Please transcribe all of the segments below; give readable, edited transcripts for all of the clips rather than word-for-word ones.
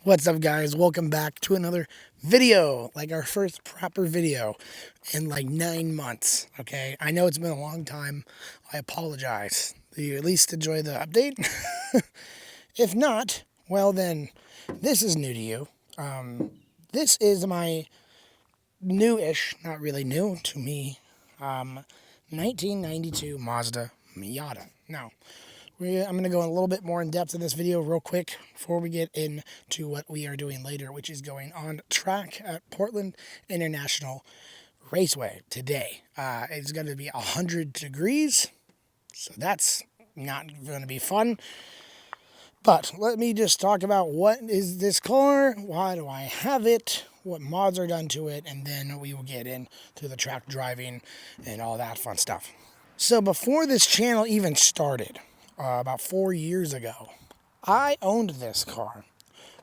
What's up, guys? Welcome back to another video, like our first proper video in like 9 months. Okay, I know it's been a long time. I apologize. Do you at least enjoy the update? If not, well then, this is new to you. This is my newish, not really new to me, 1992 Mazda Miata. Now, I'm going to go a little bit more in depth in this video real quick before we get into what we are doing later, which is going on track at Portland International Raceway today. It's going to be 100 degrees, so that's not going to be fun. But let me just talk about what is this car, why do I have it, what mods are done to it, and then we will get into the track driving and all that fun stuff. So before this channel even started, about 4 years ago, I owned this car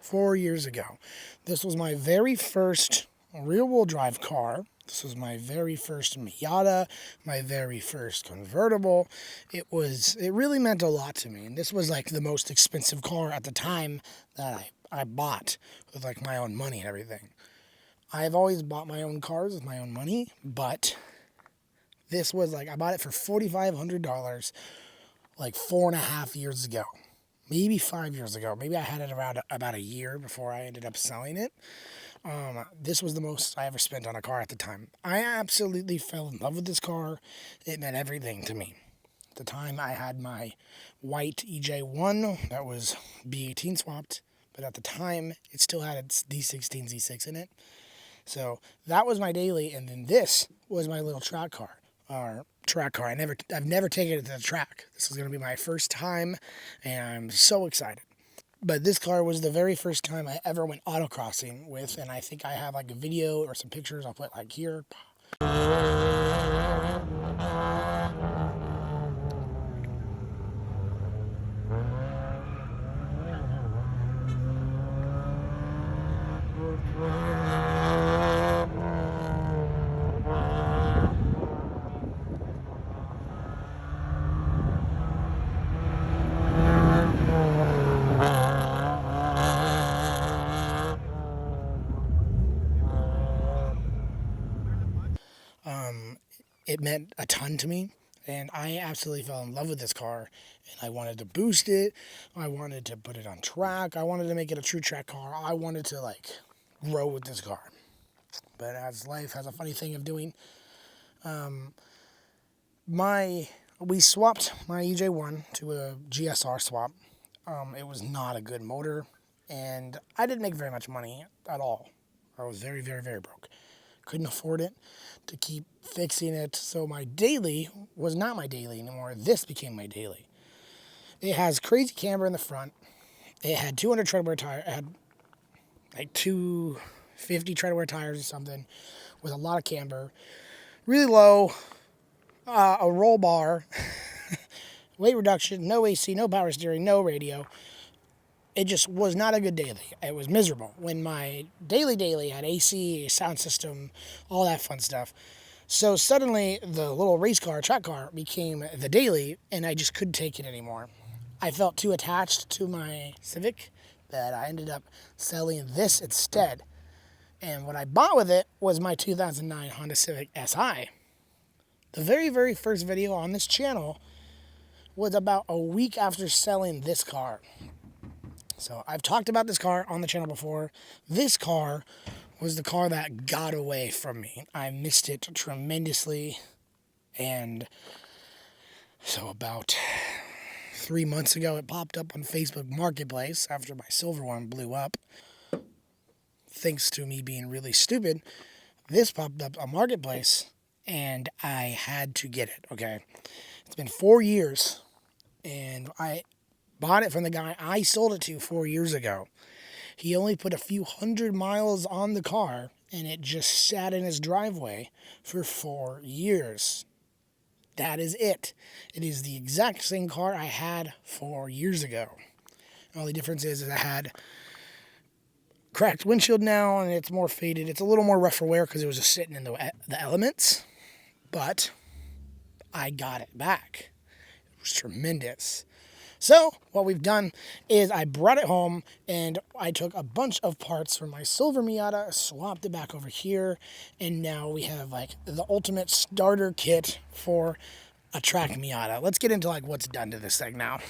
4 years ago. This was my very first rear-wheel drive car. This was my very first Miata, my very first convertible. It really meant a lot to me. And this was like the most expensive car at the time that I bought with like my own money and everything. I've always bought my own cars with my own money, but this was like, I bought it for $4,500 like 4.5 years ago. Maybe 5 years ago. Maybe I had it around about a year before I ended up selling it. This was the most I ever spent on a car at the time. I absolutely fell in love with this car. It meant everything to me. At the time, I had my white EJ1 that was B18 swapped, but at the time, it still had its D16 Z6 in it. So that was my daily, and then this was my little track car. I've never taken it to the track. This is going to be my first time, and I'm so excited. But this car was the very first time I ever went autocrossing with, and I think I have like a video or some pictures I'll put like here. It meant a ton to me, and I absolutely fell in love with this car, and I wanted to boost it. I wanted to put it on track. I wanted to make it a true track car. I wanted to like grow with this car. But as life has a funny thing of doing, we swapped my EJ1 to a GSR swap. It was not a good motor, and I didn't make very much money at all. I was very, very, very broke. Couldn't afford it to keep fixing it, so my daily was not my daily anymore. This became my daily. It has crazy camber in the front. It had 200 tread wear tires. It had like 250 tread wear tires or something with a lot of camber. Really low. A roll bar. Weight reduction. No AC. No power steering. No radio. It just was not a good daily. It was miserable. When my daily had AC, sound system, all that fun stuff. So suddenly the little race car, track car, became the daily, and I just couldn't take it anymore. I felt too attached to my Civic that I ended up selling this instead. And what I bought with it was my 2009 Honda Civic Si. The very, very first video on this channel was about a week after selling this car. So I've talked about this car on the channel before. This car was the car that got away from me. I missed it tremendously. And so about 3 months ago, it popped up on Facebook Marketplace after my silver one blew up. Thanks to me being really stupid, this popped up on Marketplace, and I had to get it, okay? It's been 4 years, and I bought it from the guy I sold it to 4 years ago. He only put a few hundred miles on the car, and it just sat in his driveway for 4 years. That is it. It is the exact same car I had 4 years ago. The only difference is I had cracked windshield now, and it's more faded. It's a little more rougher wear because it was just sitting in the elements. But I got it back. It was tremendous. So what we've done is I brought it home and I took a bunch of parts from my silver Miata, swapped it back over here, and now we have like the ultimate starter kit for a track Miata. Let's get into like what's done to this thing now.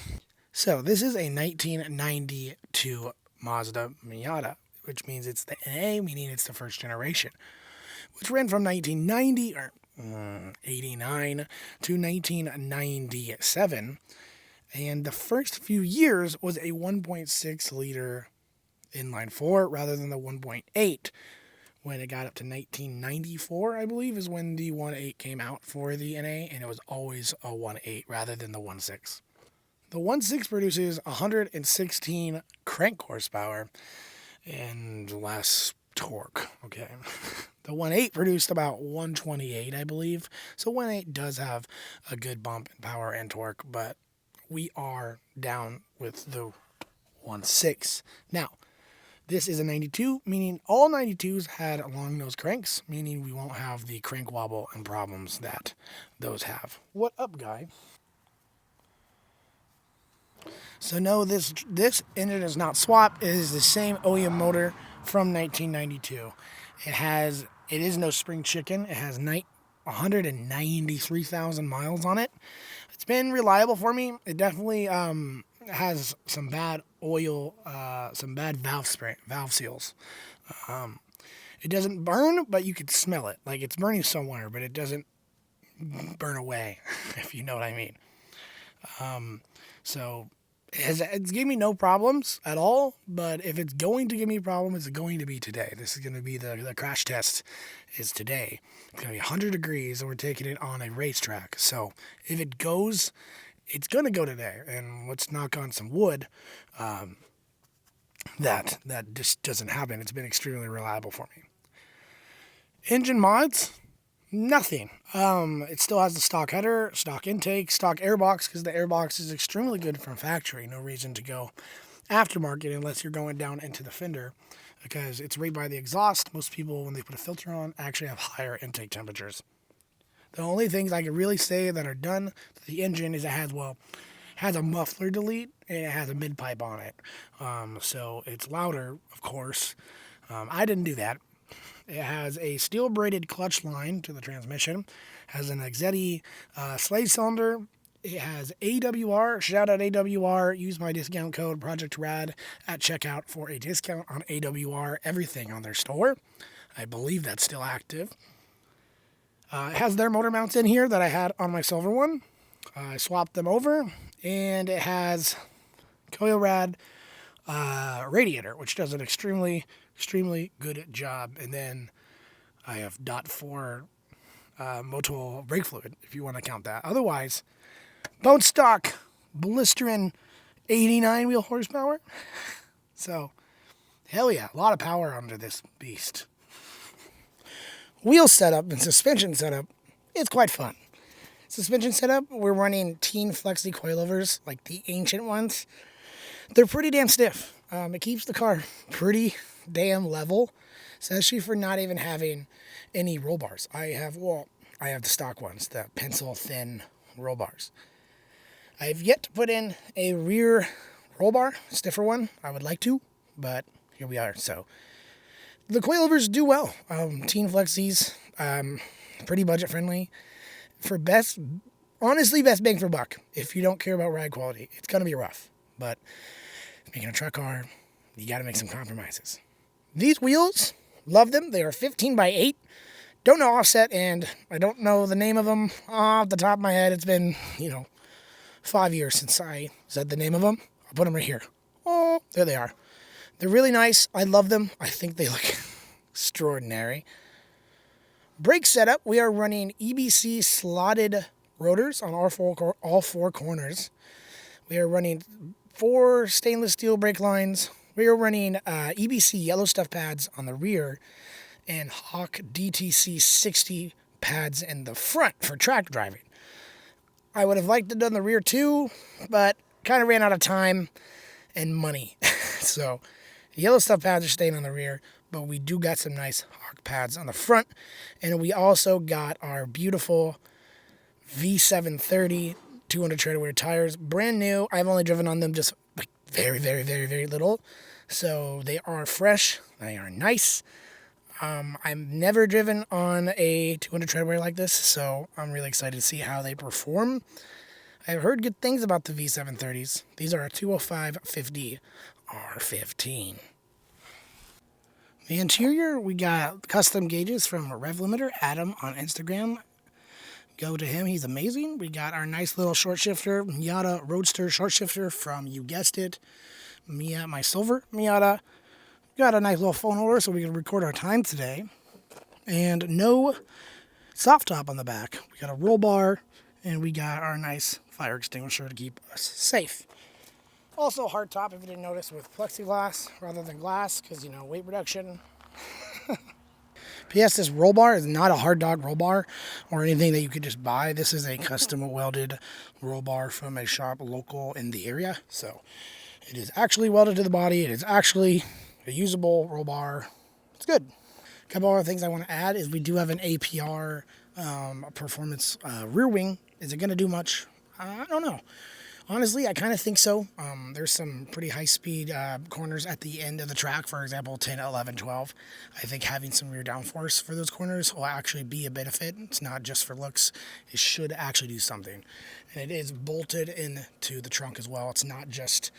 So this is a 1992 Mazda Miata, which means it's the NA, meaning it's the first generation, which ran from 1990 or 89 to 1997. And the first few years was a 1.6 liter inline four rather than the 1.8. When it got up to 1994, I believe, is when the 1.8 came out for the NA, and it was always a 1.8 rather than the 1.6. The 1.6 produces 116 crank horsepower and less torque. Okay. The 1.8 produced about 128, I believe. So 1.8 does have a good bump in power and torque, but we are down with the 1.6. Now, this is a 92, meaning all 92s had long nose cranks, meaning we won't have the crank wobble and problems that those have. What up, guy? So no, this engine is not swapped. It is the same OEM motor from 1992. It is no spring chicken. It has 193,000 miles on it. It's been reliable for me. It definitely has some bad oil, some bad valve seals. It doesn't burn, but you could smell it. Like it's burning somewhere, but it doesn't burn away, if you know what I mean. So it's giving me no problems at all, but if it's going to give me problems, it's going to be today. This is going to be the crash test is today. It's going to be 100 degrees, and we're taking it on a racetrack. So if it goes, it's going to go today. And let's knock on some wood that just doesn't happen. It's been extremely reliable for me. Engine mods. Nothing. It still has the stock header, stock intake, stock airbox, because the airbox is extremely good from factory. No reason to go aftermarket unless you're going down into the fender, because it's right by the exhaust. Most people, when they put a filter on, actually have higher intake temperatures. The only things I can really say that are done to the engine is it has a muffler delete and it has a mid pipe on it. So it's louder, of course. I didn't do that. It has a steel braided clutch line to the transmission, has an Exetti slave cylinder. It has AWR, shout out AWR, use my discount code PROJECTRAD at checkout for a discount on AWR, everything on their store. I believe that's still active. It has their motor mounts in here that I had on my silver one. I swapped them over, and it has Koyorad radiator, which does an extremely good job. And then I have .4 Motul brake fluid, if you want to count that. Otherwise, bone stock, blistering 89 wheel horsepower. So, hell yeah, a lot of power under this beast. Wheel setup and suspension setup, it's quite fun. Suspension setup, we're running Teen Flexi coilovers, like the ancient ones. They're pretty damn stiff. It keeps the car pretty damn level, especially for not even having any roll bars. I have the stock ones, the pencil thin roll bars. I have yet to put in a rear roll bar, stiffer one. I would like to, but here we are. So the coilovers do well. Teen Flexis, pretty budget friendly. For best bang for buck. If you don't care about ride quality, it's gonna be rough, but making a truck car, you got to make some compromises. These wheels, love them. They are 15 by 8. Don't know offset, and I don't know the name of them off the top of my head. It's been, 5 years since I said the name of them. I'll put them right here. Oh, there they are. They're really nice. I love them. I think they look extraordinary. Brake setup, we are running EBC slotted rotors on all four corners. We are running 4 stainless steel brake lines. We are running EBC yellow stuff pads on the rear and Hawk DTC 60 pads in the front for track driving. I would have liked to have done the rear too, but kind of ran out of time and money. So yellow stuff pads are staying on the rear, but we do got some nice Hawk pads on the front. And we also got our beautiful V730 200 tread wear tires, brand new. I've only driven on them just like very, very, very, very little. So they are fresh. They are nice. I've never driven on a 200 tread wear like this, so I'm really excited to see how they perform. I've heard good things about the V730s. These are a 205/50 R15. The interior, we got custom gauges from Rev Limiter, Adam on Instagram. Go to him, he's amazing. We got our nice little short shifter, Miata Roadster short shifter from, you guessed it, my silver Miata. Got a nice little phone holder so we can record our time today. And no soft top on the back. We got a roll bar, and we got our nice fire extinguisher to keep us safe. Also hard top, if you didn't notice, with plexiglass rather than glass, because, weight reduction. P.S. This roll bar is not a hard dog roll bar or anything that you could just buy. This is a custom welded roll bar from a shop local in the area. So it is actually welded to the body. It is actually a usable roll bar. It's good. A couple other things I want to add is we do have an APR performance rear wing. Is it going to do much? I don't know. Honestly, I kind of think so. There's some pretty high-speed corners at the end of the track, for example, 10, 11, 12. I think having some rear downforce for those corners will actually be a benefit. It's not just for looks. It should actually do something. And it is bolted into the trunk as well. It's not just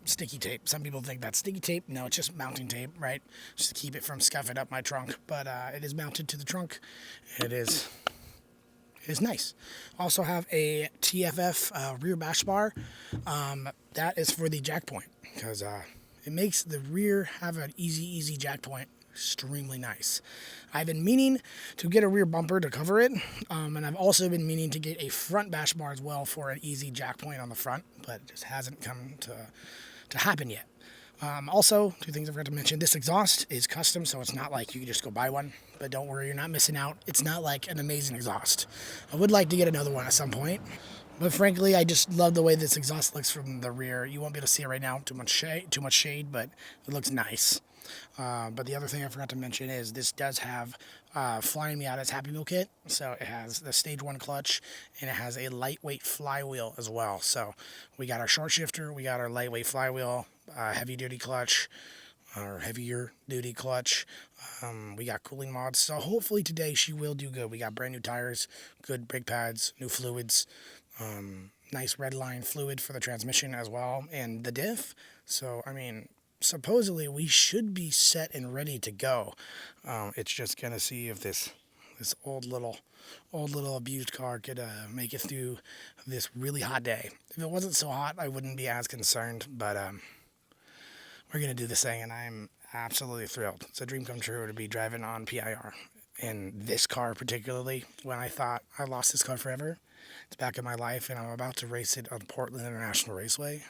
sticky tape. Some people think that's sticky tape. No, it's just mounting tape, right? Just to keep it from scuffing up my trunk. But it is mounted to the trunk. It is nice. Also have a TFF rear bash bar. That is for the jack point because it makes the rear have an easy jack point. Extremely nice. I've been meaning to get a rear bumper to cover it, and I've also been meaning to get a front bash bar as well for an easy jack point on the front, but it just hasn't come to happen yet. Also, two things I forgot to mention. This exhaust is custom, so it's not like you can just go buy one. But don't worry, you're not missing out. It's not like an amazing exhaust. I would like to get another one at some point. But frankly, I just love the way this exhaust looks from the rear. You won't be able to see it right now. Too much shade, but it looks nice. But the other thing I forgot to mention is this does have Flying Miata's Happy Meal kit. So it has the Stage 1 clutch, and it has a lightweight flywheel as well. So we got our short shifter, we got our lightweight flywheel, heavy-duty clutch, or heavier-duty clutch. We got cooling mods. So hopefully today she will do good. We got brand new tires, good brake pads, new fluids, nice red line fluid for the transmission as well, and the diff. So, supposedly we should be set and ready to go. It's just gonna see if this old little abused car could make it through this really hot day. If it wasn't so hot, I wouldn't be as concerned. But we're gonna do this thing, and I'm absolutely thrilled. It's a dream come true to be driving on PIR, and this car particularly. When I thought I lost this car forever, it's back in my life, and I'm about to race it on Portland International Raceway.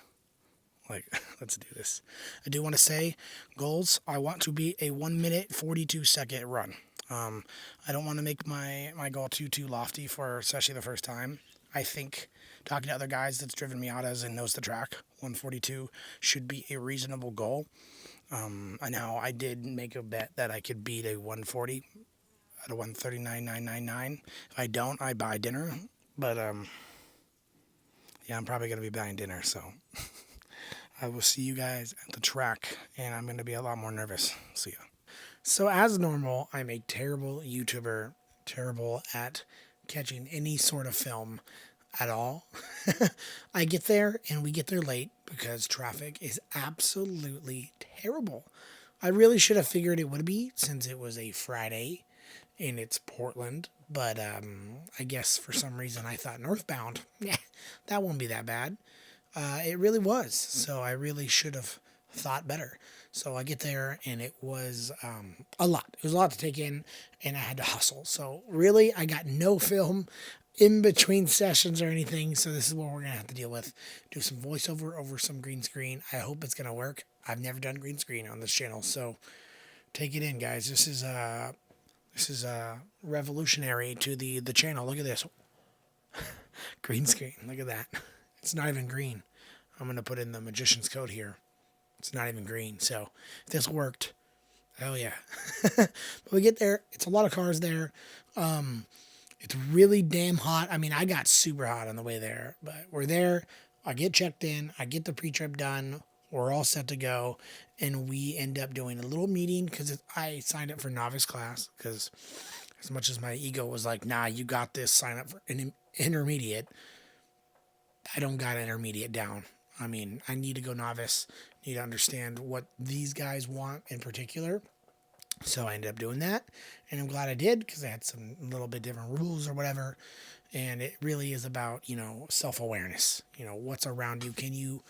Let's do this. I do want to say, goals, I want to be a 1 minute, 42 second run. I don't want to make my goal too lofty for especially the first time. I think talking to other guys that's driven Miatas and knows the track, 142 should be a reasonable goal. Now, I did make a bet that I could beat a 140 at a 139.999. If I don't, I buy dinner. But, yeah, I'm probably going to be buying dinner, so... I will see you guys at the track, and I'm going to be a lot more nervous. See ya. So as normal, I'm a terrible YouTuber, terrible at catching any sort of film at all. I get there, and we get there late because traffic is absolutely terrible. I really should have figured it would be since it was a Friday and it's Portland, but I guess for some reason I thought northbound, that won't be that bad. It really was, so I really should have thought better. So I get there, and it was a lot. It was a lot to take in, and I had to hustle. So really, I got no film in between sessions or anything, so this is what we're going to have to deal with. Do some voiceover over some green screen. I hope it's going to work. I've never done green screen on this channel, so take it in, guys. This is revolutionary to the channel. Look at this. Green screen. Look at that. It's not even green. I'm going to put in the magician's code here. It's not even green. So if this worked, hell yeah. But we get there. It's a lot of cars there. It's really damn hot. I mean, I got super hot on the way there, but we're there. I get checked in. I get the pre-trip done. We're all set to go, and we end up doing a little meeting because I signed up for novice class because as much as my ego was like, nah, you got this, sign up for an intermediate. I don't got intermediate down. I mean, I need to go novice, need to understand what these guys want in particular. So I ended up doing that, and I'm glad I did because I had some little bit different rules or whatever. And it really is about, self-awareness. What's around you. Can you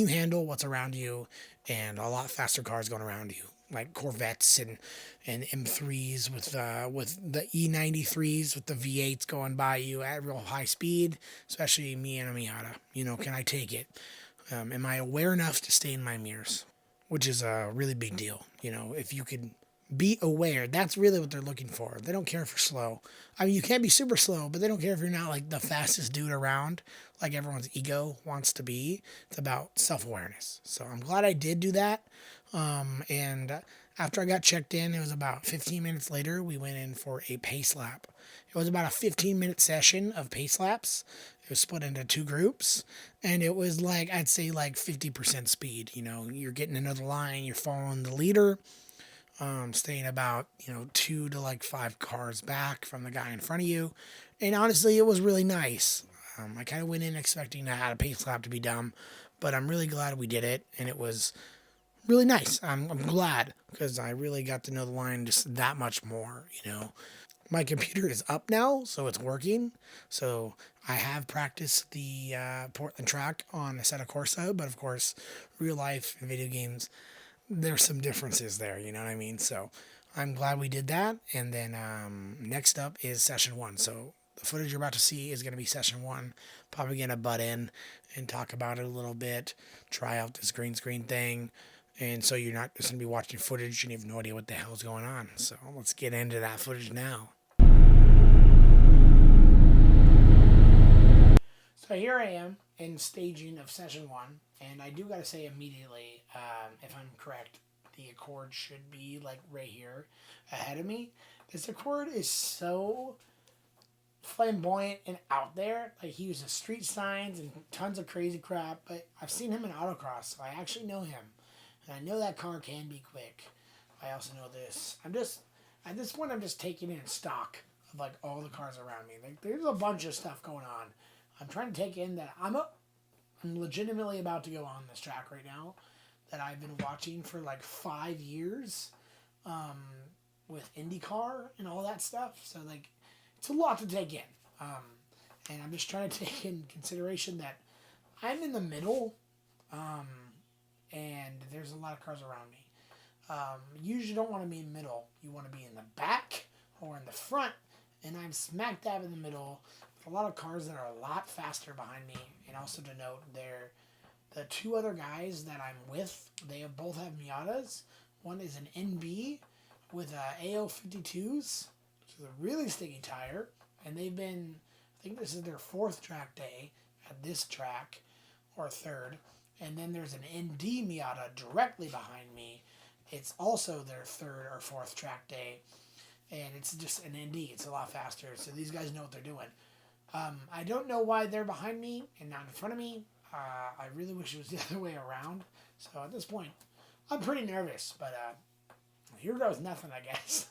handle what's around you? And a lot faster cars going around you, like Corvettes and M3s with the E93s with the V8s going by you at real high speed, especially me and a Miata. Can I take it? Am I aware enough to stay in my mirrors? Which is a really big deal. If you could be aware, that's really what they're looking for. They don't care if you're slow. I mean, you can't be super slow, but they don't care if you're not like the fastest dude around, like everyone's ego wants to be. It's about self-awareness. So I'm glad I did do that. And after I got checked in, it was about 15 minutes later, we went in for a pace lap. It was about a 15-minute session of pace laps. It was split into two groups, and it was I'd say 50% speed. You're getting another line, you're following the leader, staying about 2 to 5 cars back from the guy in front of you. And honestly, it was really nice. I kind of went in expecting to have a pace lap to be dumb, but I'm really glad we did it, and it was really nice. I'm glad because I really got to know the line just that much more. My computer is up now, so it's working. So I have practiced the Portland track on a set of Corsa, but of course, real life and video games, there's some differences there, you know what I mean? So I'm glad we did that. And then next up is session 1. So the footage you're about to see is going to be session 1. Probably going to butt in and talk about it a little bit, try out this green screen thing. And so you're not just going to be watching footage and you have no idea what the hell's going on. So let's get into that footage now. So here I am in staging of session 1, and I do got to say immediately, if I'm correct, the Accord should be right here ahead of me. This Accord is so flamboyant and out there. He uses street signs and tons of crazy crap, but I've seen him in autocross, so I actually know him. And I know that car can be quick. I also know this. At this point, I'm just taking in stock of all the cars around me. There's a bunch of stuff going on. I'm trying to take in that I'm legitimately about to go on this track right now that I've been watching for 5 years with IndyCar and all that stuff. So it's a lot to take in. And I'm just trying to take in consideration that I'm in the middle and there's a lot of cars around me. You usually don't want to be in the middle. You want to be in the back or in the front, and I'm smack dab in the middle. A lot of cars that are a lot faster behind me, and also to note, the two other guys that I'm with, they both have Miatas. One is an NB with AO52s, which is a really sticky tire, and they've been, I think this is their 4th track day at this track, or 3rd, and then there's an ND Miata directly behind me. It's also their 3rd or 4th track day, and it's just an ND. It's a lot faster, so these guys know what they're doing. I don't know why they're behind me and not in front of me. I really wish it was the other way around. So at this point, I'm pretty nervous, but here goes nothing, I guess.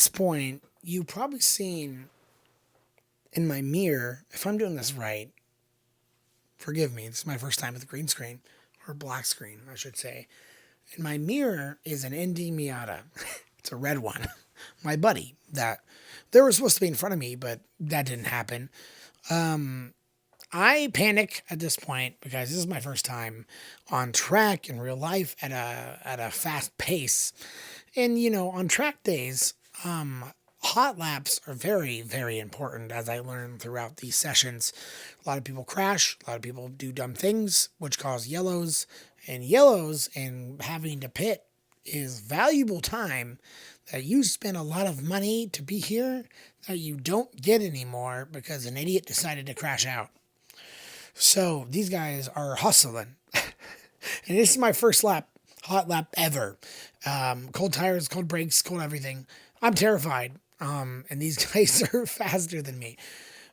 this point, you've probably seen in my mirror, if I'm doing this right, forgive me, this is my first time with the green screen, or black screen, I should say. In my mirror is an ND Miata. It's a red one. My buddy, that they were supposed to be in front of me, but that didn't happen. I panic at this point because this is my first time on track in real life at a fast pace. And on track days, hot laps are very, very important, as I learned throughout these sessions. A lot of people crash, a lot of people do dumb things, which cause yellows. And yellows and having to pit is valuable time that you spend a lot of money to be here that you don't get anymore because an idiot decided to crash out. So these guys are hustling. And this is my first hot lap ever. Cold tires, cold brakes, cold everything. I'm terrified. And these guys are faster than me.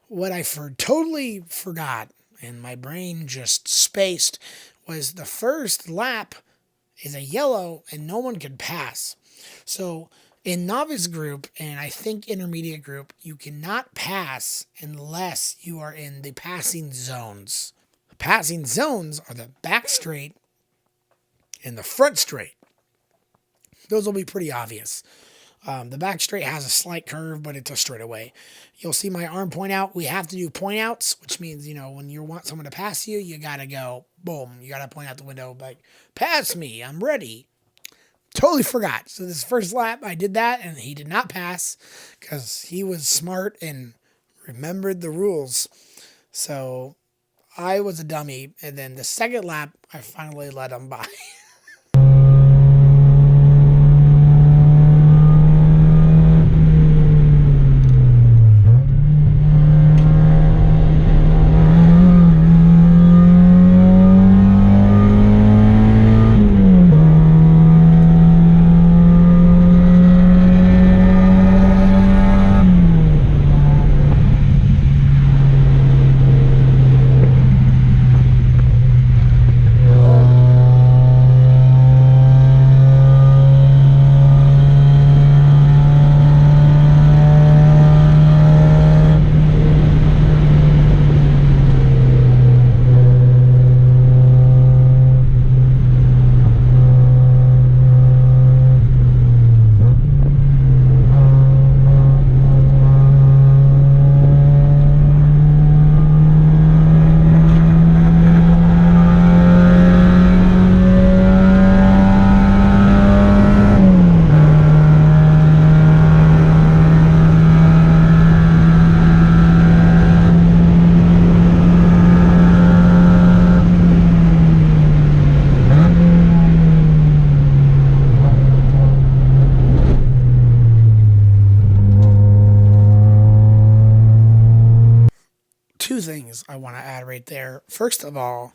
What I totally forgot, and my brain just spaced, was the first lap is a yellow and no one can pass. So in novice group and I think intermediate group, you cannot pass unless you are in the passing zones. The passing zones are the back straight and the front straight. Those will be pretty obvious. The back straight has a slight curve, but it's a straightaway. You'll see my arm point out. We have to do point outs, which means, when you want someone to pass you, you got to go, boom. You got to point out the window, like, pass me, I'm ready. Totally forgot. So this first lap, I did that, and he did not pass because he was smart and remembered the rules. So I was a dummy. And then the second lap, I finally let him by. Two things I want to add right there. First of all,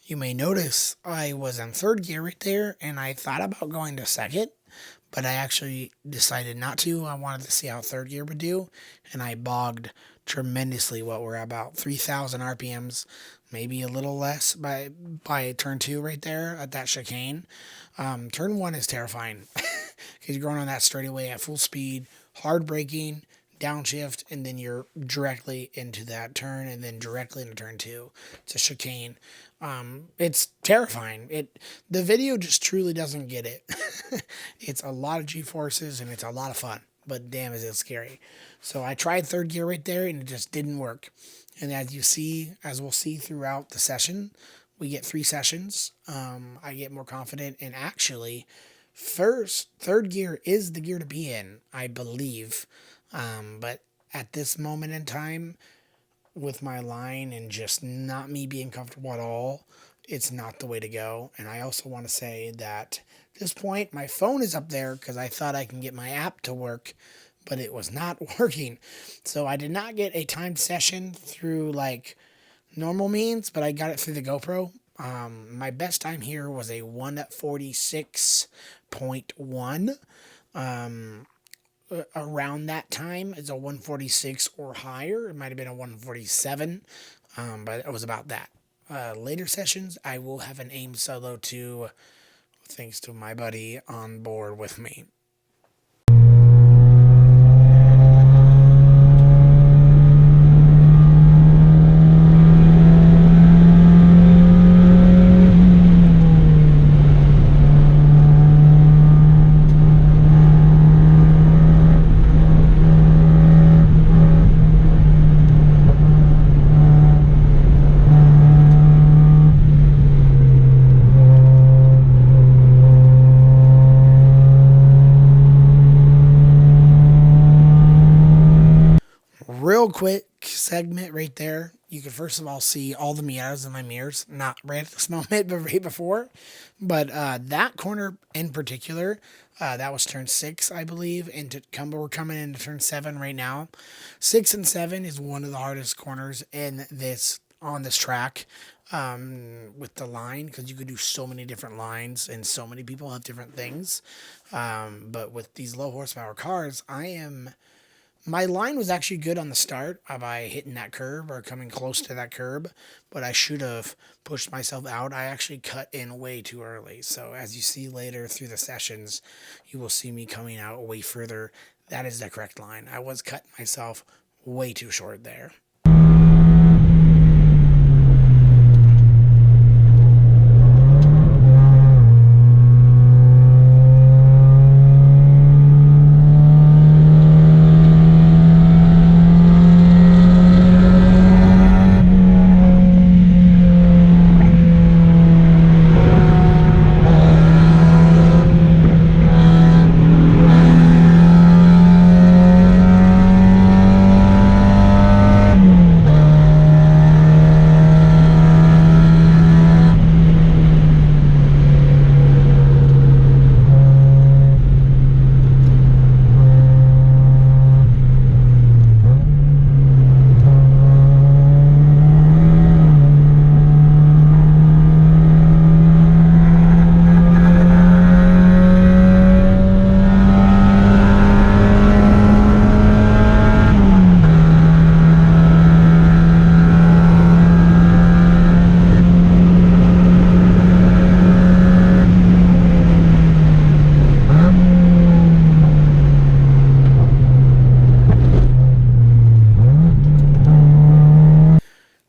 you may notice I was in third gear right there, and I thought about going to second, but I actually decided not to. I wanted to see how third gear would do, and I bogged tremendously. What we're about 3,000 RPMs, maybe a little less by turn 2 right there at that chicane. Turn 1 is terrifying because you're going on that straightaway at full speed, hard braking, downshift, and then you're directly into that turn and then directly into turn 2. It's a chicane. It's terrifying. The video just truly doesn't get it. It's a lot of G-forces and it's a lot of fun, but damn is it scary. So I tried third gear right there and it just didn't work. And as we'll see throughout the session, we get 3 sessions. I get more confident, and actually third gear is the gear to be in, I believe. But at this moment in time, with my line and just not me being comfortable at all, it's not the way to go. And I also want to say that at this point, my phone is up there because I thought I can get my app to work, but it was not working. So I did not get a timed session through like normal means, but I got it through the GoPro. My best time here was a 1:46.1. Around that time, it's a 1:46 or higher. It might have been a 1:47, but it was about that. Later sessions, I will have an AIM solo too, thanks to my buddy on board with me. Real quick segment right there. You can first of all see all the Miatas in my mirrors, not right at this moment, but right before. But that corner in particular, that was turn 6, I believe. We're coming into turn 7 right now. 6 and 7 is one of the hardest corners on this track with the line, because you could do so many different lines and so many people have different things. But with these low horsepower cars, my line was actually good on the start by hitting that curb or coming close to that curb, but I should have pushed myself out. I actually cut in way too early. So as you see later through the sessions, you will see me coming out way further. That is the correct line. I was cutting myself way too short there.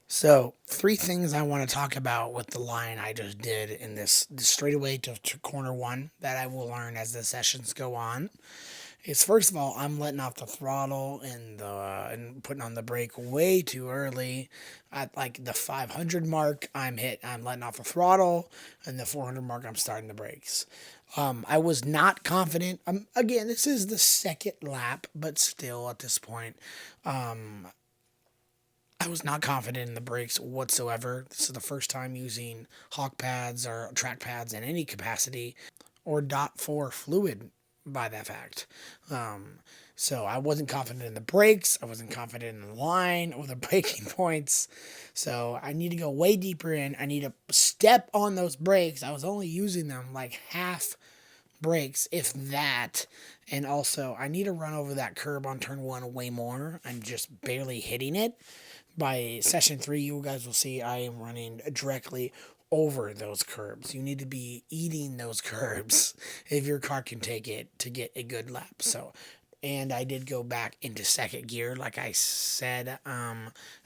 So, 3 things I want to talk about with the line I just did in this straightaway to corner 1 that I will learn as the sessions go on. Is first of all, I'm letting off the throttle and putting on the brake way too early. At like the 500 mark, I'm letting off the throttle, and the 400 mark, I'm starting the brakes. I was not confident. Again, this is the second lap, but still at this point, I was not confident in the brakes whatsoever. This is the first time using hawk pads or track pads in any capacity, or .4 fluid by that fact. So I wasn't confident in the brakes. I wasn't confident in the line or the braking points. So I need to go way deeper in. I need to step on those brakes. I was only using them like half brakes, if that. And also, I need to run over that curb on turn 1 way more. I'm just barely hitting it. By session 3, you guys will see I am running directly over those curbs. You need to be eating those curbs if your car can take it to get a good lap. So, and I did go back into second gear, like I said.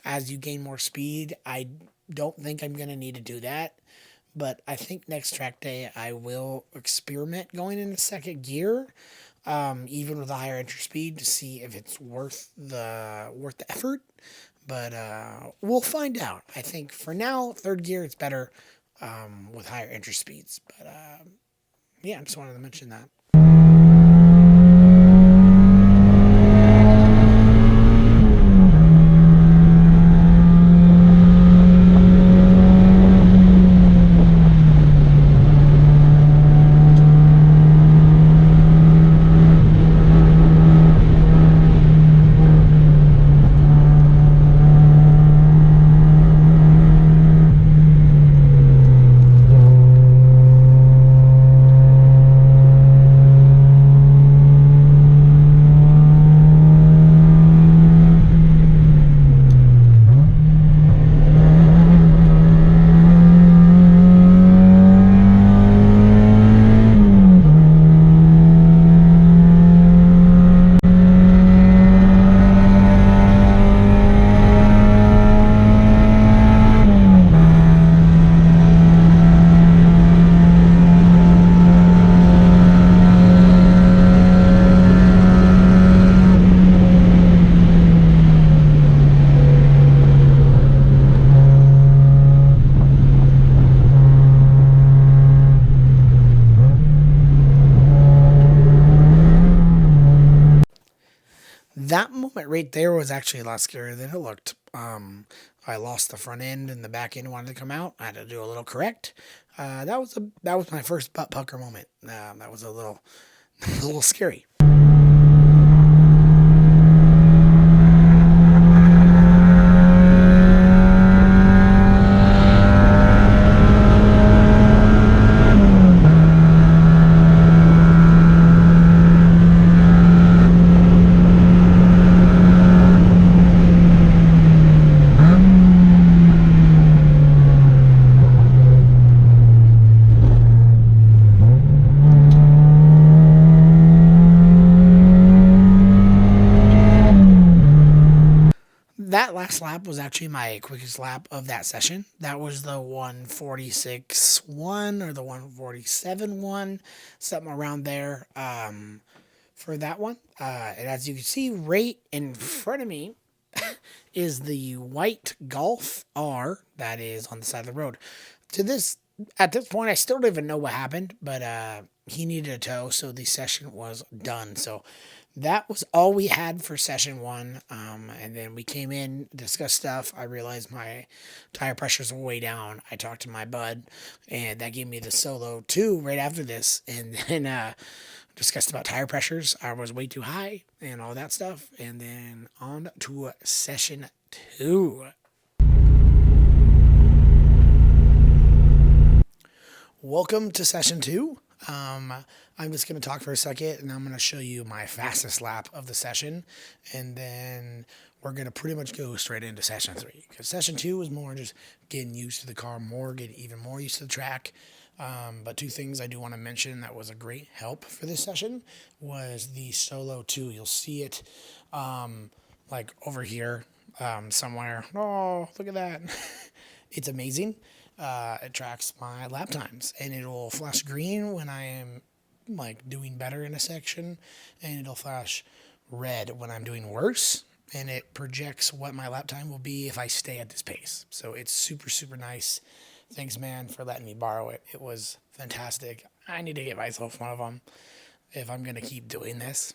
As you gain more speed, I don't think I'm going to need to do that. But I think next track day I will experiment going into second gear, even with a higher entry speed, to see if it's worth the effort. But we'll find out. I think for now, third gear, it's better with higher entry speeds. But yeah, I just wanted to mention that. right there was actually a lot scarier than it looked. I lost the front end and the back end wanted to come out. I had to do a little correct. That was my first butt pucker moment. That was a little a little scary. That last lap was actually my quickest lap of that session. That was the 146.1 or the 147.1, something around there for that one. And as you can see, right in front of me is the white Golf R that is on the side of the road. At this point, I still don't even know what happened, but he needed a tow, so the session was done. So that was all we had for session 1. And then we came in, discussed stuff. I realized my tire pressures were way down. I talked to my bud, and that gave me the solo 2 right after this. And then discussed about tire pressures. I was way too high and all that stuff. And then on to session 2. Welcome to session 2. I'm just going to talk for a second, and I'm going to show you my fastest lap of the session, and then we're going to pretty much go straight into session 3, because session 2 was more just getting used to the car more, getting even more used to the track. But 2 things I do want to mention that was a great help for this session was the Solo 2. You'll see it like over here somewhere. Oh, look at that. It's amazing. It tracks my lap times, and it'll flash green when I am like doing better in a section, and it'll flash red when I'm doing worse, and it projects what my lap time will be if I stay at this pace. So it's super, super nice. Thanks, man, for letting me borrow it. It was fantastic. I need to get myself one of them if I'm going to keep doing this.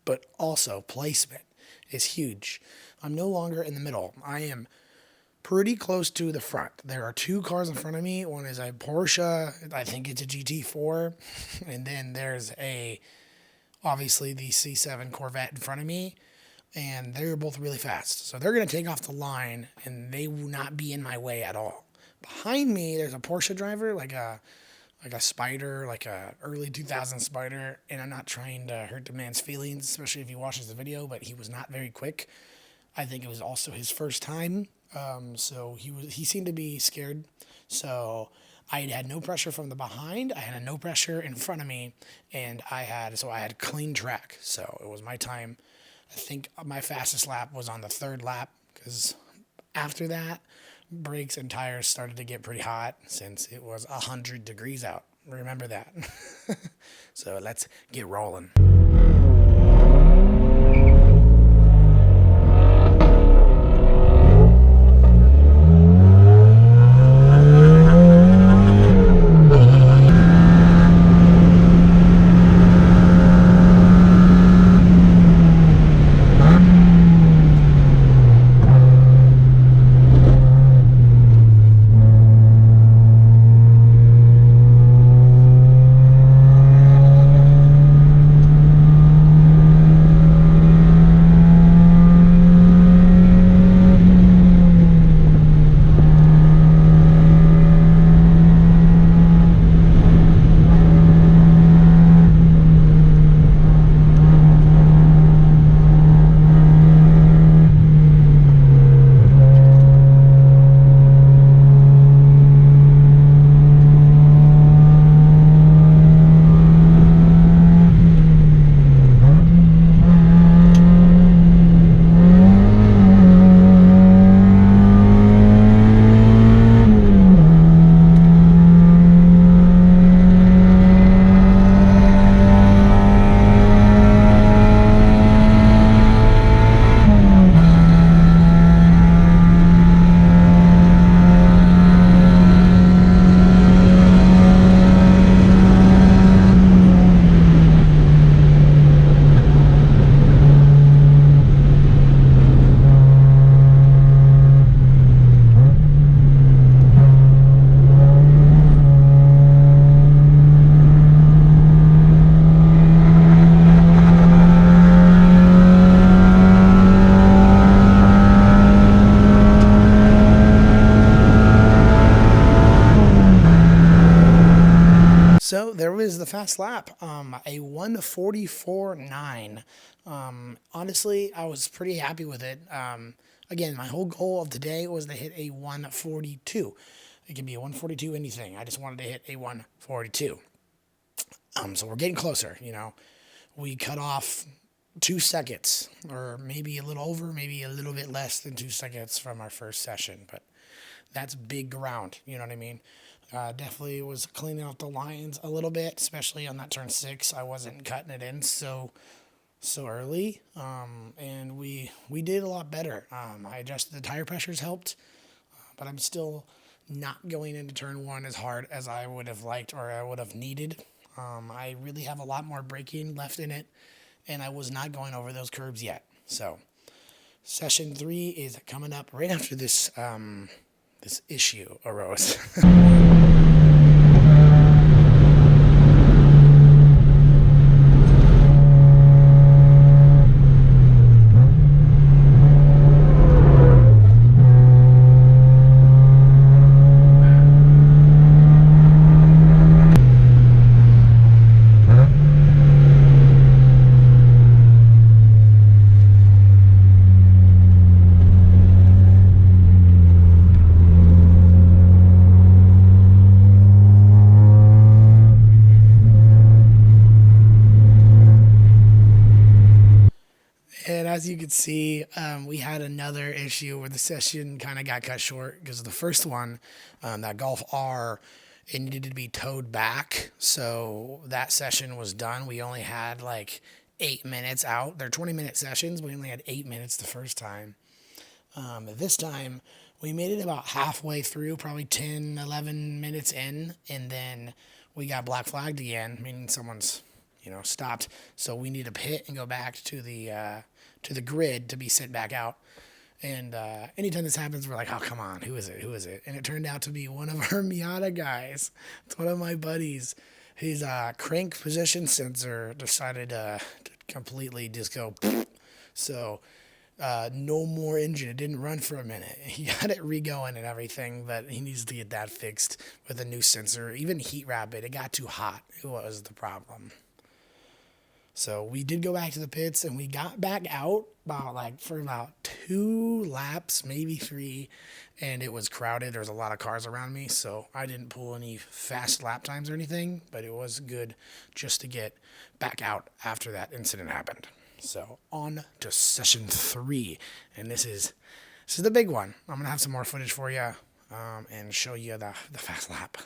But also, placement is huge. I'm no longer in the middle. I am pretty close to the front. There are 2 cars in front of me. One is a Porsche. I think it's a GT4. And then there's obviously the C7 Corvette in front of me. And they're both really fast. So they're going to take off the line, and they will not be in my way at all. Behind me, there's a Porsche driver, like a Spider, like a early 2000s Spider. And I'm not trying to hurt the man's feelings, especially if he watches the video, but he was not very quick. I think it was also his first time. So he seemed to be scared. So I had no pressure from the behind. I had no pressure in front of me, and I had clean track. So it was my time. I think my fastest lap was on the 3rd lap, because after that, brakes and tires started to get pretty hot since it was 100 degrees out. Remember that. So let's get rolling. fast lap, a 1:44.9. Honestly, I was pretty happy with it. Again, my whole goal of today was to hit a 1:42. It can be a 1:42 anything. I just wanted to hit a 1:42. So we're getting closer, you know. We cut off 2 seconds, or maybe a little over, maybe a little bit less than 2 seconds from our first session, but that's big ground, you know what I mean? Definitely was cleaning up the lines a little bit, especially on that turn 6. I wasn't cutting it in so early, and we did a lot better. I adjusted the tire pressures, helped, but I'm still not going into turn 1 as hard as I would have liked or I would have needed. I really have a lot more braking left in it, and I was not going over those curbs yet. So session 3 is coming up right after this this issue arose. And as you can see, we had another issue where the session kind of got cut short because the first one, that Golf R, it needed to be towed back. So that session was done. We only had like 8 minutes out. They're 20-minute sessions. We only had 8 minutes the first time. This time, we made it about halfway through, probably 10, 11 minutes in, and then we got black flagged again, meaning someone's, stopped. So we need to pit and go back to the grid to be sent back out. And anytime this happens, we're like, oh, come on, who is it? Who is it? And it turned out to be one of our Miata guys. It's one of my buddies. His crank position sensor decided to completely just go. So no more engine. It didn't run for a minute. He got it re-going and everything, but he needs to get that fixed with a new sensor. Even heat wrap it. It got too hot. It was the problem. So we did go back to the pits, and we got back out for about 2 laps, maybe 3, and it was crowded. There was a lot of cars around me, so I didn't pull any fast lap times or anything, but it was good just to get back out after that incident happened. So on to session 3, and this is the big one. I'm going to have some more footage for you and show you the fast lap.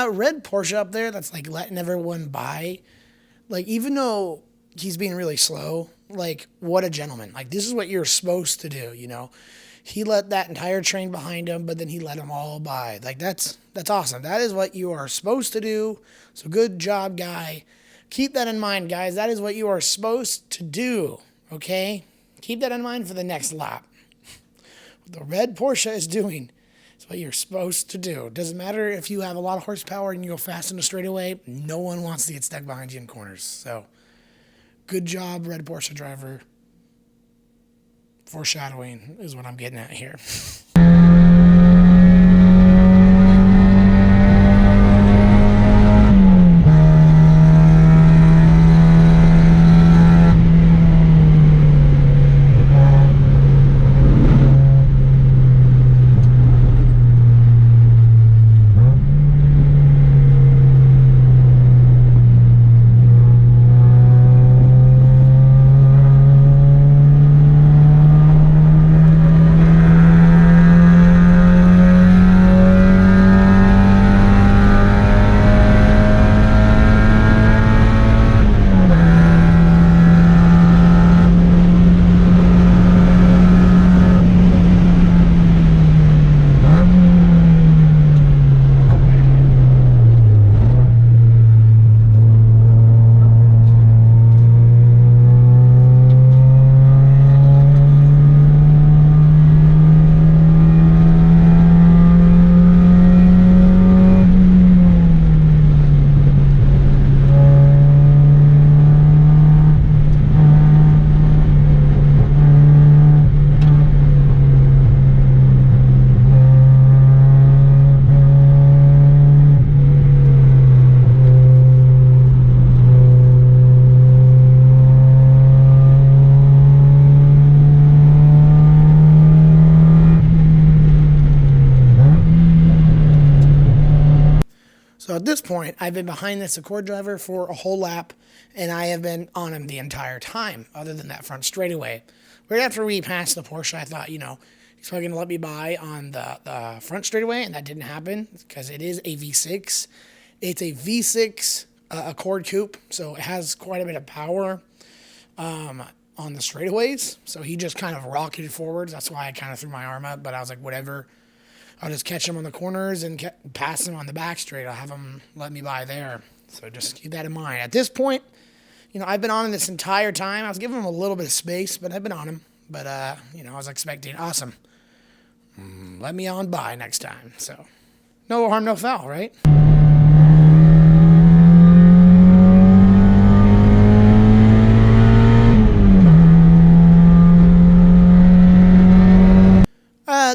that red Porsche up there that's like letting everyone by, like even though he's being really slow, like what a gentleman. Like this is what you're supposed to do, you know. He let that entire train behind him, but then he let them all by. Like that's awesome. That is what you are supposed to do. So good job, guy. Keep that in mind, guys. That is what you are supposed to do, okay? Keep that in mind for the next lap. What the red Porsche is doing is what you're supposed to do. It doesn't matter if you have a lot of horsepower and you go fast in the straightaway. No one wants to get stuck behind you in corners. So good job, red Porsche driver. Foreshadowing is what I'm getting at here. So at this point, I've been behind this Accord driver for a whole lap, and I have been on him the entire time, other than that front straightaway. Right after we passed the Porsche, I thought, you know, he's probably going to let me by on the front straightaway, and that didn't happen because it is a V6. It's a V6 Accord coupe, so it has quite a bit of power on the straightaways. So he just kind of rocketed forwards. That's why I kind of threw my arm up, but I was like, whatever. I'll just catch him on the corners and pass him on the back straight. I'll have him let me by there. So just keep that in mind. At this point, you know, I've been on him this entire time. I was giving him a little bit of space, but I've been on him. But, you know, I was expecting, awesome. Let me on by next time. So no harm, no foul, right?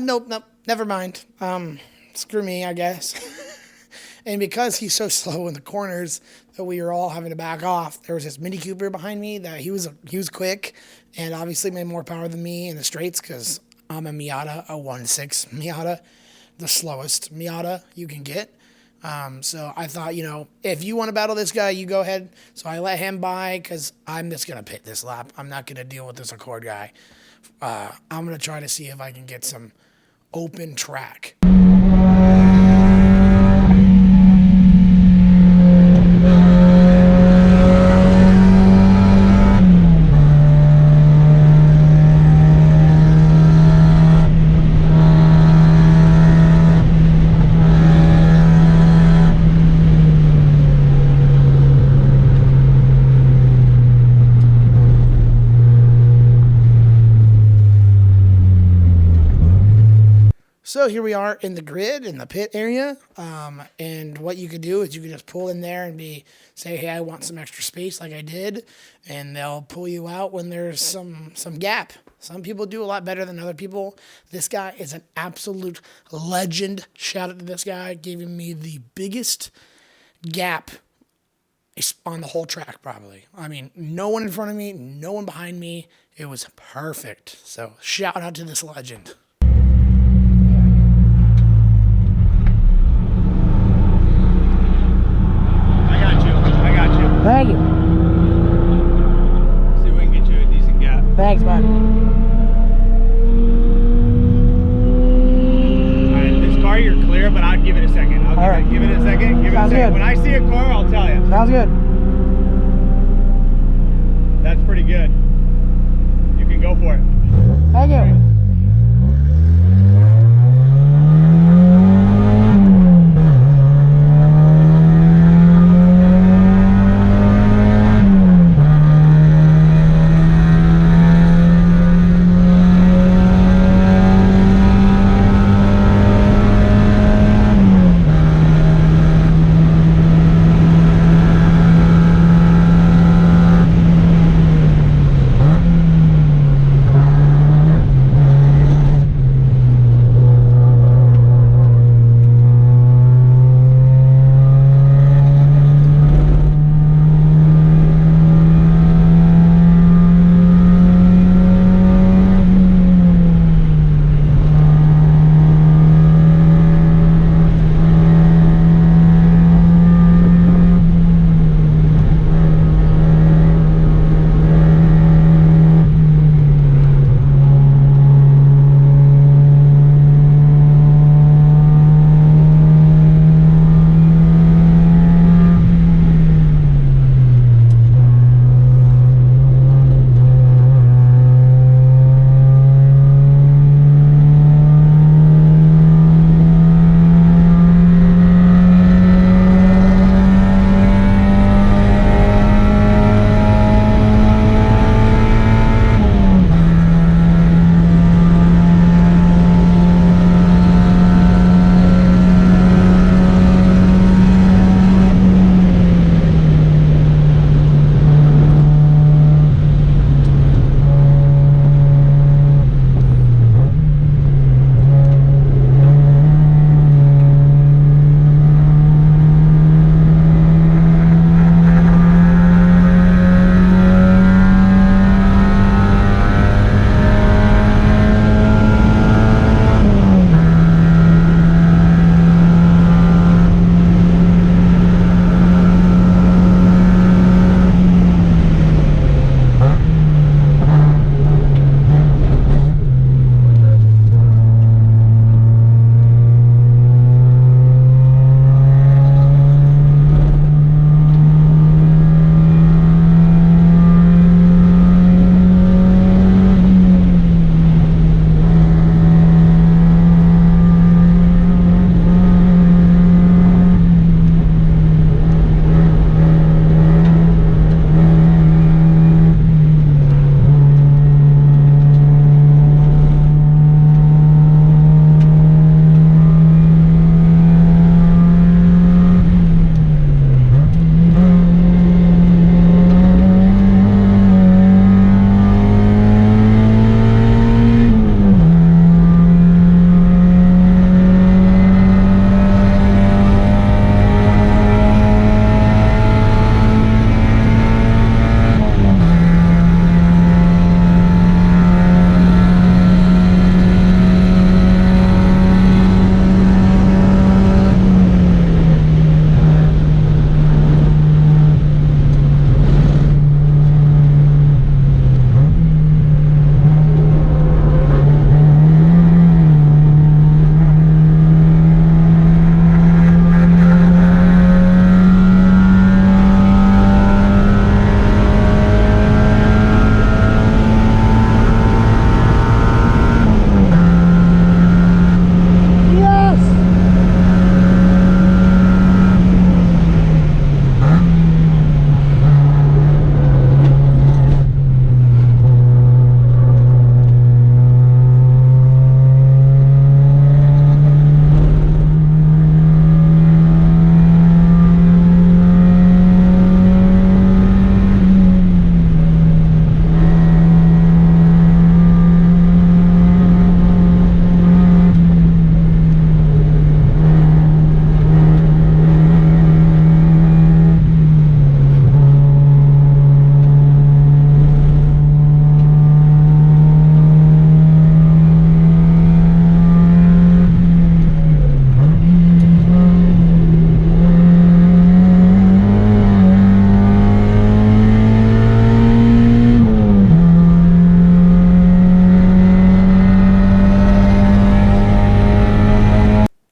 Nope, never mind. Screw me, I guess. And because he's so slow in the corners that we were all having to back off, there was this Mini Cooper behind me that he was quick and obviously made more power than me in the straights because I'm a Miata, a 1.6 Miata, the slowest Miata you can get. So I thought, you know, if you want to battle this guy, you go ahead. So I let him by because I'm just going to pit this lap. I'm not going to deal with this Accord guy. I'm going to try to see if I can get some open track. So here we are in the grid, in the pit area, and what you could do is you could just pull in there and say, hey, I want some extra space like I did, and they'll pull you out when there's some gap. Some people do a lot better than other people. This guy is an absolute legend. Shout out to this guy, giving me the biggest gap on the whole track probably. I mean, no one in front of me, no one behind me. It was perfect. So shout out to this legend. Thank you. See if we can get you a decent gap. Thanks, bud. Alright, this car you're clear, but I'll give it a second. Give it a second. Give it a Sounds good. That's pretty good. You can go for it. Thank you.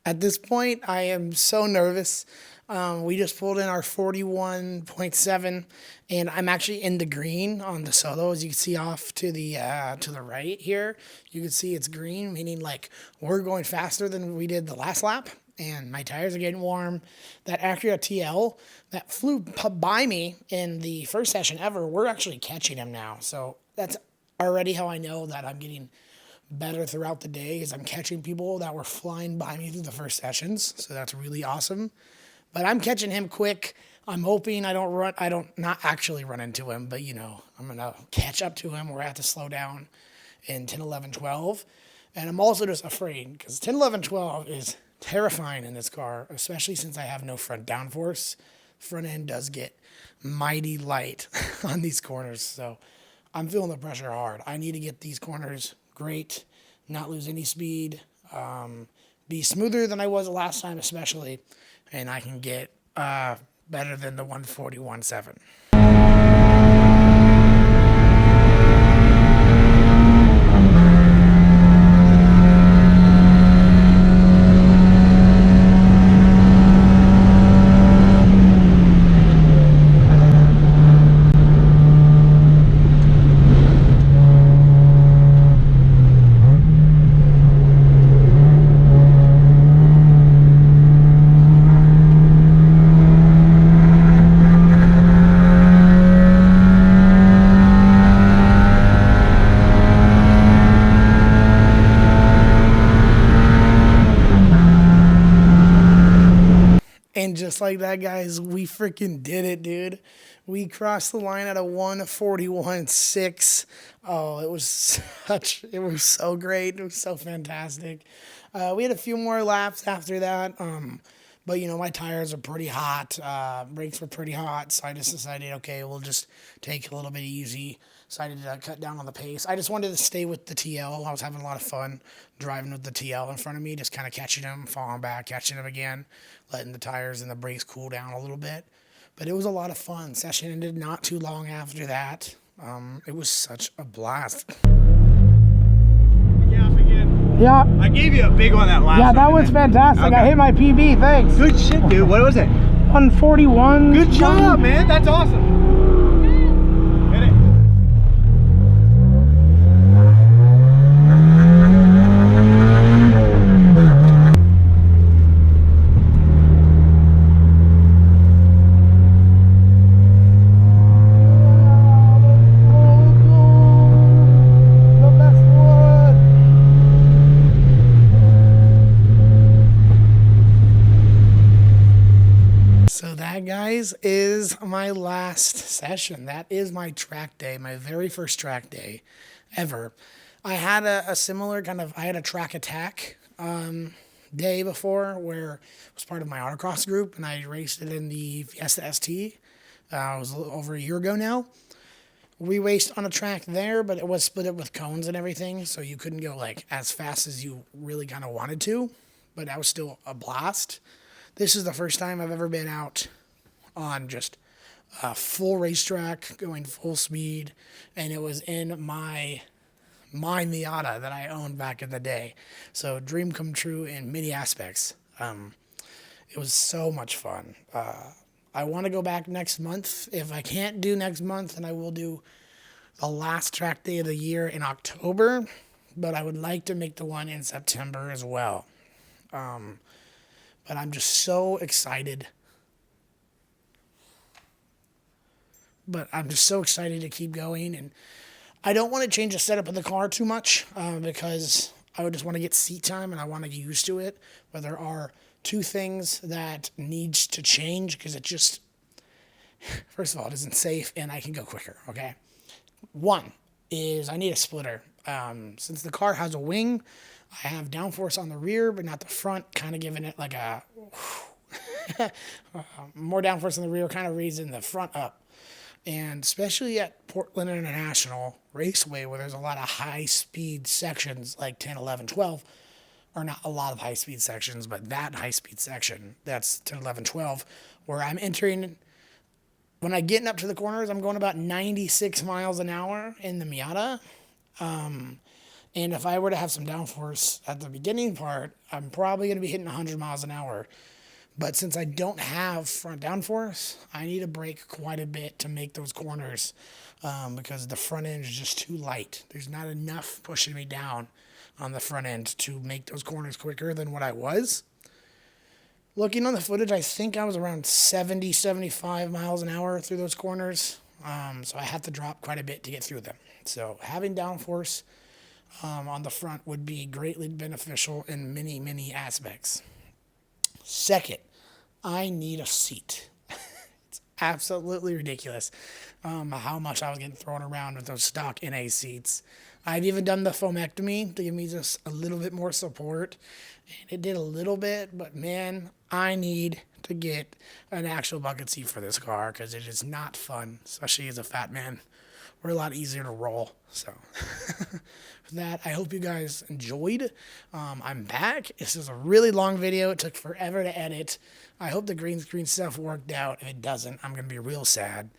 At this point, I am so nervous. We just pulled in our 41.7, and I'm actually in the green on the solo. As you can see off to the right here, you can see it's green, meaning like we're going faster than we did the last lap, and my tires are getting warm. That Acura TL that flew by me in the first session ever, we're actually catching him now. So that's already how I know that I'm getting better throughout the day, is I'm catching people that were flying by me through the first sessions. So that's really awesome. But I'm catching him quick. I'm hoping I don't not actually run into him, but you know, I'm going to catch up to him where I have to slow down in 10, 11, 12. And I'm also just afraid because 10, 11, 12 is terrifying in this car, especially since I have no front downforce. Front end does get mighty light on these corners. So I'm feeling the pressure hard. I need to get these corners great, not lose any speed, be smoother than I was the last time, especially, and I can get better than the 141.7. And just like that, guys, we freaking did it, dude. We crossed the line at a 141.6. Oh, it was so great. It was so fantastic. We had a few more laps after that. But, you know, my tires are pretty hot. Brakes were pretty hot. So I just decided, okay, we'll just take it a little bit easy. Decided to cut down on the pace. I just wanted to stay with the TL. I was having a lot of fun driving with the TL in front of me, just kind of catching them, falling back, catching them again, letting the tires and the brakes cool down a little bit. But it was a lot of fun. Session ended not too long after that. It was such a blast. Yeah. I gave you a big one that last Yeah, that was fantastic. Okay. I hit my PB, thanks. Good shit, dude. What was it? 141. Good job, man. That's awesome. Hit it. Guys, is my last session. That is my track day, my very first track day ever. I had a similar kind of, I had a track attack day before where it was part of my autocross group, and I raced it in the Fiesta ST. It was a little over a year ago now. We raced on a track there, but it was split up with cones and everything, so you couldn't go like as fast as you really kind of wanted to, but that was still a blast. This is the first time I've ever been out on just a full racetrack, going full speed, and it was in my Miata that I owned back in the day. So dream come true in many aspects. It was so much fun. I want to go back next month. If I can't do next month, then I will do the last track day of the year in October, but I would like to make the one in September as well. But I'm just so excited. To keep going, and I don't want to change the setup of the car too much because I would just want to get seat time and I want to get used to it. But there are two things that needs to change because it just, first of all, it isn't safe and I can go quicker, okay? One is I need a splitter. Since the car has a wing, I have downforce on the rear but not the front, kind of giving it like a more downforce on the rear, kind of raising the front up. And especially at Portland International Raceway, where there's a lot of high-speed sections like 10, 11, 12, or not a lot of high-speed sections, but that high-speed section, that's 10, 11, 12, where I'm entering, when I'm getting up to the corners, I'm going about 96 miles an hour in the Miata. And if I were to have some downforce at the beginning part, I'm probably going to be hitting 100 miles an hour. But since I don't have front downforce, I need to brake quite a bit to make those corners because the front end is just too light. There's not enough pushing me down on the front end to make those corners quicker than what I was. Looking on the footage, I think I was around 70, 75 miles an hour through those corners. So I have to drop quite a bit to get through them. So having downforce on the front would be greatly beneficial in many, many aspects. Second, I need a seat. It's absolutely ridiculous how much I was getting thrown around with those stock NA seats. I've even done the foamectomy to give me just a little bit more support. And it did a little bit, but man, I need to get an actual bucket seat for this car because it is not fun, especially as a fat man. We're a lot easier to roll. So for that, I hope you guys enjoyed. I'm back. This is a really long video. It took forever to edit. I hope the green screen stuff worked out. If it doesn't, I'm going to be real sad.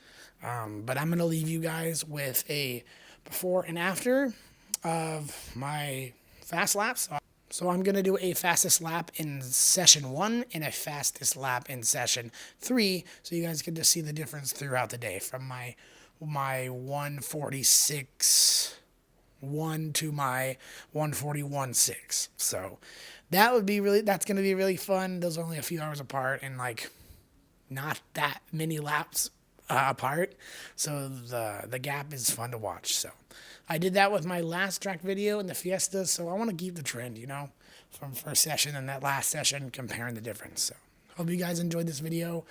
But I'm going to leave you guys with a before and after of my fast laps. So I'm going to do a fastest lap in session 1 and a fastest lap in session 3 so you guys get to see the difference throughout the day from my 146.1 to my 141.6. So that's going to be really fun. Those are only a few hours apart and like not that many laps apart. So the gap is fun to watch. So I did that with my last track video in the Fiesta. So I want to keep the trend, from first session and that last session, comparing the difference. So hope you guys enjoyed this video.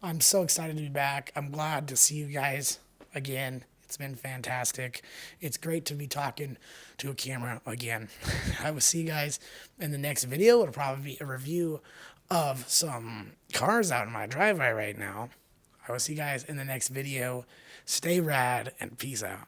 I'm so excited to be back. I'm glad to see you guys again. It's been fantastic. It's great to be talking to a camera again. I will see you guys in the next video. It'll probably be a review of some cars out in my driveway right now. I will see you guys in the next video. Stay rad and peace out.